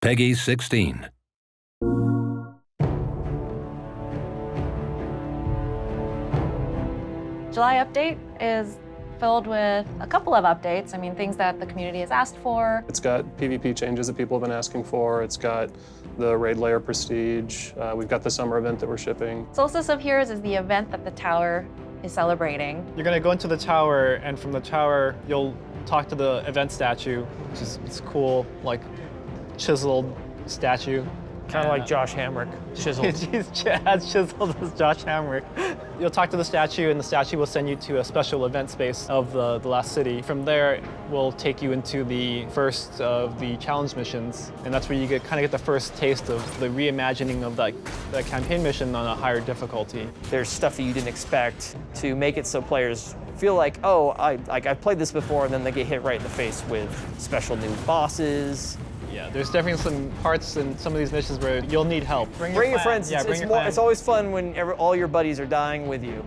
Peggy 16. July update is filled with a couple of updates. I mean, things that the community has asked for. It's got PvP changes that people have been asking for. It's got the Raid Lair Prestige. We've got the summer event that we're shipping. Solstice of Heroes is the event that the tower is celebrating. You're gonna go into the tower, and from the tower, you'll talk to the event statue, which is it's cool, like chiseled statue. Kind of like Josh Hamrick, chiseled. He's as chiseled as Josh Hamrick. You'll talk to the statue, and the statue will send you to a special event space of the last city. From there, we'll take you into the first of the challenge missions, and that's where you kind of get the first taste of the reimagining of that campaign mission on a higher difficulty. There's stuff that you didn't expect to make it so players feel like, oh, I've played this before, and then they get hit right in the face with special new bosses. Yeah, there's definitely some parts in some of these missions where you'll need help. Bring your friends. Yeah, It's always fun when all your buddies are dying with you.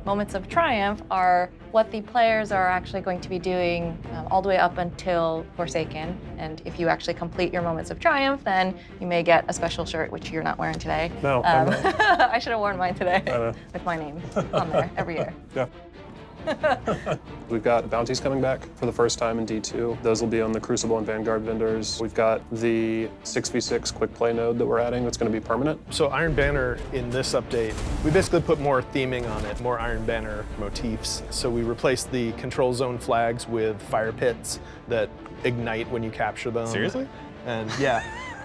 Moments of triumph are what the players are actually going to be doing all the way up until Forsaken. And if you actually complete your moments of triumph, then you may get a special shirt, which you're not wearing today. No, I should have worn mine today with my name on there every year. Yeah. We've got bounties coming back for the first time in D2. Those will be on the Crucible and Vanguard vendors. We've got the 6v6 Quickplay node that we're adding that's going to be permanent. So Iron Banner in this update, we basically put more theming on it, more Iron Banner motifs. So we replaced the control zone flags with fire pits that ignite when you capture them. Seriously? And yeah.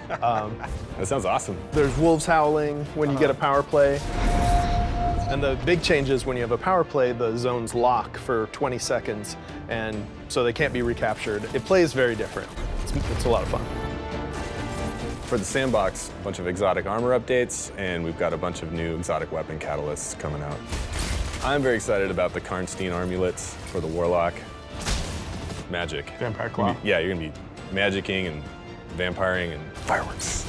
That sounds awesome. There's wolves howling when you get a power play. And the big change is when you have a power play, the zones lock for 20 seconds, and so they can't be recaptured. It plays very different. It's a lot of fun. For the sandbox, a bunch of exotic armor updates, and we've got a bunch of new exotic weapon catalysts coming out. I'm very excited about the Karnstein Armulets for the Warlock. Magic. Vampire Claw. Yeah, you're gonna be magicking and vampiring and fireworks.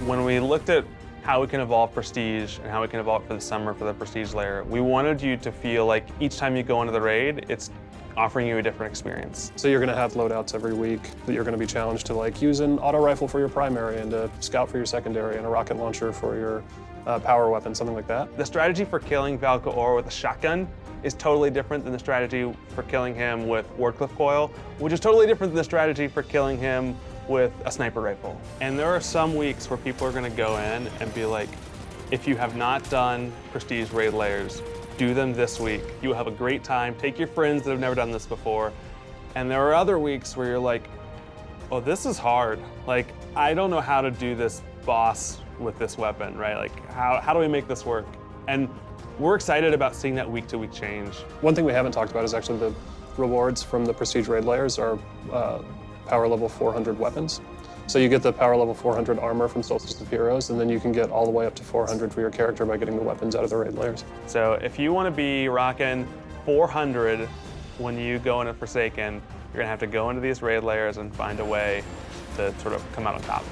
When we looked at how we can evolve Prestige and how we can evolve for the summer for the Prestige layer, we wanted you to feel like each time you go into the raid, it's offering you a different experience. So you're going to have loadouts every week that you're going to be challenged to like use an auto rifle for your primary and a scout for your secondary and a rocket launcher for your power weapon, something like that. The strategy for killing Valkaor with a shotgun is totally different than the strategy for killing him with Wardcliff Coil, which is totally different than the strategy for killing him with a sniper rifle. And there are some weeks where people are gonna go in and be like, if you have not done Prestige Raid Lairs, do them this week. You will have a great time. Take your friends that have never done this before. And there are other weeks where you're like, oh, this is hard. Like, I don't know how to do this boss with this weapon, right? Like, how do we make this work? And we're excited about seeing that week-to-week change. One thing we haven't talked about is actually the rewards from the Prestige Raid Lairs are power level 400 weapons. So you get the power level 400 armor from Solstice of Heroes, and then you can get all the way up to 400 for your character by getting the weapons out of the Raid Lairs. So if you want to be rocking 400 when you go into Forsaken, you're gonna have to go into these Raid Lairs and find a way to sort of come out on top.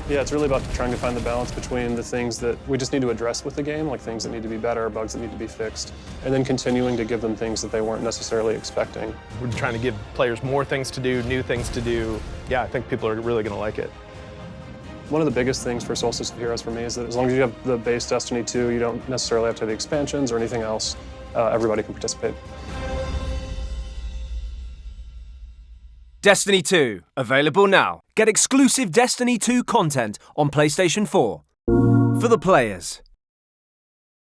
Yeah, it's really about trying to find the balance between the things that we just need to address with the game, like things that need to be better, bugs that need to be fixed, and then continuing to give them things that they weren't necessarily expecting. We're trying to give players more things to do, new things to do. Yeah, I think people are really going to like it. One of the biggest things for Solstice of Heroes for me is that as long as you have the base Destiny 2, you don't necessarily have to have the expansions or anything else. Everybody can participate. Destiny 2, available now. Get exclusive Destiny 2 content on PlayStation 4. For the players.